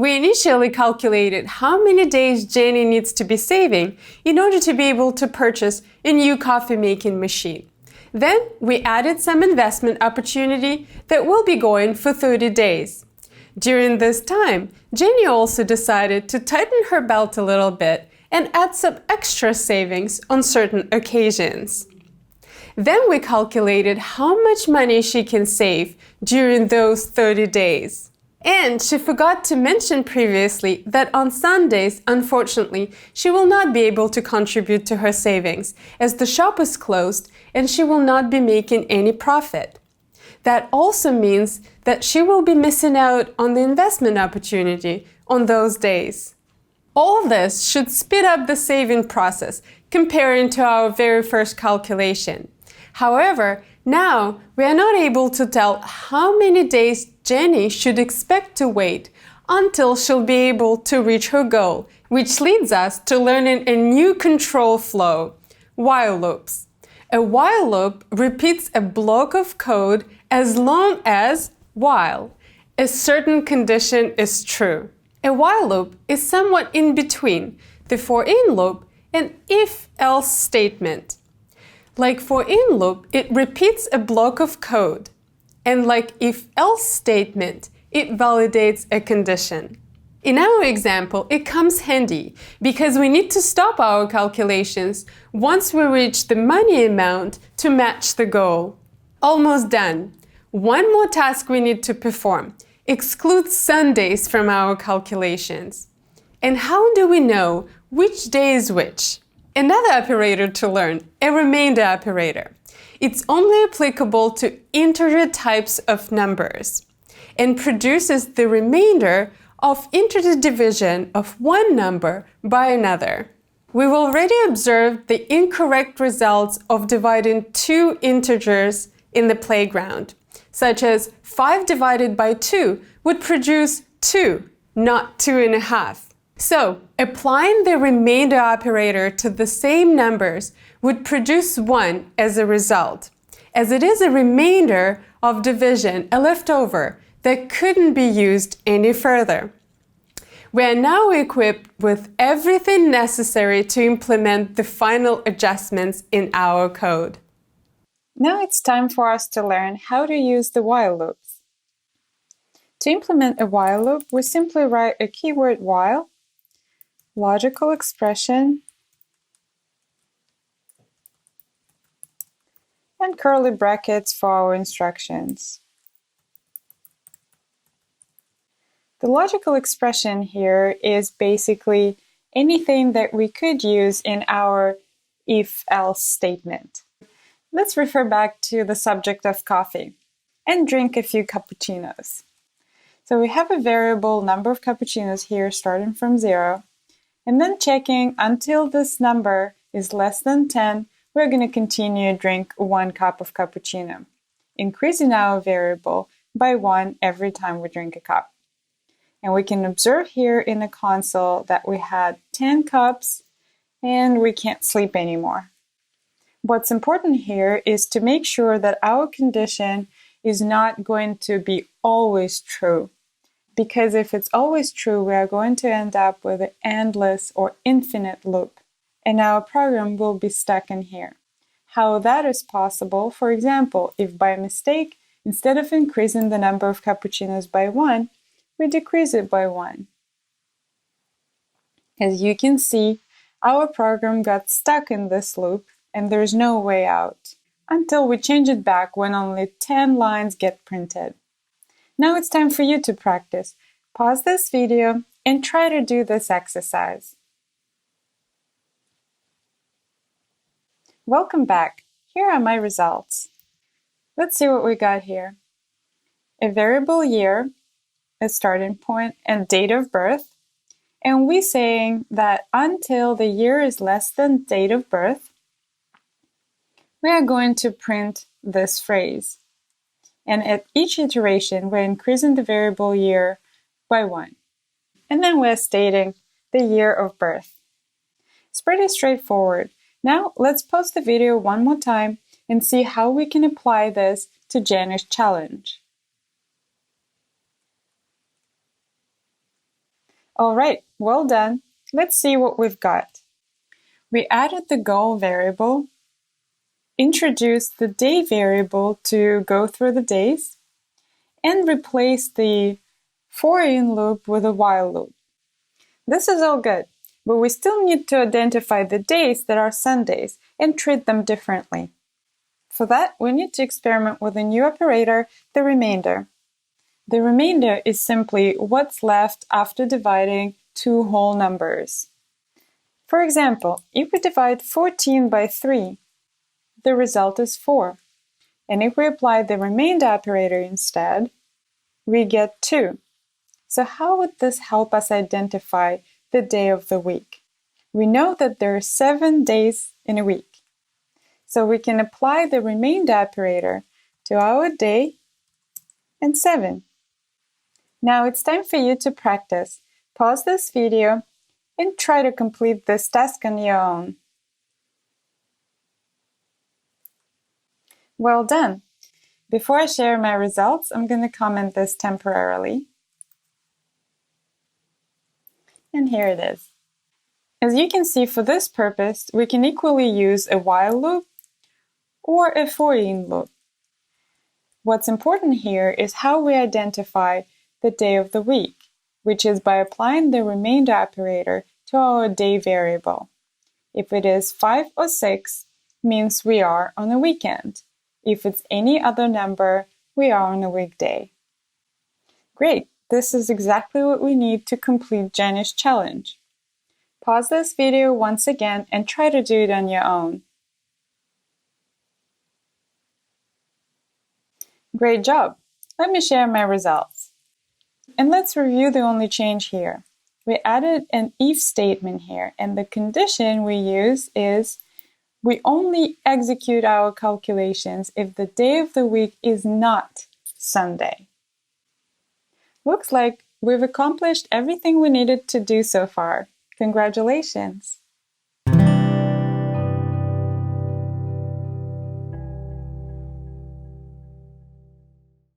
We initially calculated how many days Jenny needs to be saving in order to be able to purchase a new coffee making machine. Then we added some investment opportunity that will be going for 30 days. During this time, Jenny also decided to tighten her belt a little bit and add some extra savings on certain occasions. Then we calculated how much money she can save during those 30 days. And she forgot to mention previously that on Sundays, unfortunately, she will not be able to contribute to her savings as the shop is closed and she will not be making any profit. That also means that she will be missing out on the investment opportunity on those days. All this should speed up the saving process comparing to our very first calculation. However, now we are not able to tell how many days Jenny should expect to wait until she'll be able to reach her goal, which leads us to learning a new control flow, while loops. A while loop repeats a block of code as long as while a certain condition is true. A while loop is somewhat in between the for-in loop and if-else statement. Like for-in loop, it repeats a block of code. And like if-else statement, it validates a condition. In our example, it comes handy because we need to stop our calculations once we reach the money amount to match the goal. Almost done. One more task we need to perform. Exclude Sundays from our calculations. And how do we know which day is which? Another operator to learn, a remainder operator. It's only applicable to integer types of numbers and produces the remainder of integer division of one number by another. We've already observed the incorrect results of dividing two integers in the playground, such as 5 divided by 2 would produce 2, not 2.5. So, applying the remainder operator to the same numbers would produce 1 as a result, as it is a remainder of division, a leftover, that couldn't be used any further. We are now equipped with everything necessary to implement the final adjustments in our code. Now it's time for us to learn how to use the while loops. To implement a while loop, we simply write a keyword while, logical expression, and curly brackets for our instructions. The logical expression here is basically anything that we could use in our if-else statement. Let's refer back to the subject of coffee and drink a few cappuccinos. So we have a variable number of cappuccinos here starting from 0, and then checking until this number is less than 10, we're going to continue to drink 1 cup of cappuccino, increasing our variable by 1 every time we drink a cup. And we can observe here in the console that we had 10 cups and we can't sleep anymore. What's important here is to make sure that our condition is not going to be always true. Because if it's always true, we are going to end up with an endless or infinite loop, and our program will be stuck in here. How that is possible, for example, if by mistake, instead of increasing the number of cappuccinos by 1, we decrease it by 1. As you can see, our program got stuck in this loop and there's no way out, until we change it back when only 10 lines get printed. Now it's time for you to practice. Pause this video and try to do this exercise. Welcome back. Here are my results. Let's see what we got here. A variable year, a starting point, and date of birth. And we're saying that until the year is less than date of birth, we are going to print this phrase. And at each iteration, we're increasing the variable year by 1. And then we're stating the year of birth. It's pretty straightforward. Now let's pause the video one more time and see how we can apply this to Jenny's challenge. All right, well done. Let's see what we've got. We added the goal variable, introduced the day variable to go through the days, and replaced the for-in loop with a while loop. This is all good, but we still need to identify the days that are Sundays and treat them differently. For that, we need to experiment with a new operator, the remainder. The remainder is simply what's left after dividing two whole numbers. For example, if we divide 14 by 3, the result is 4. And if we apply the remainder operator instead, we get 2. So how would this help us identify the day of the week? We know that there are 7 days in a week. So we can apply the remainder operator to our day and 7. Now it's time for you to practice. Pause this video and try to complete this task on your own. Well done! Before I share my results, I'm going to comment this temporarily. And here it is. As you can see, for this purpose, we can equally use a while loop or a for-in loop. What's important here is how we identify the day of the week, which is by applying the remainder operator to our day variable. If it is 5 or 6, means we are on a weekend. If it's any other number, we are on a weekday. Great! This is exactly what we need to complete Jenny's challenge. Pause this video once again and try to do it on your own. Great job! Let me share my results. And let's review the only change here. We added an if statement here, and the condition we use is we only execute our calculations if the day of the week is not Sunday. Looks like we've accomplished everything we needed to do so far. Congratulations!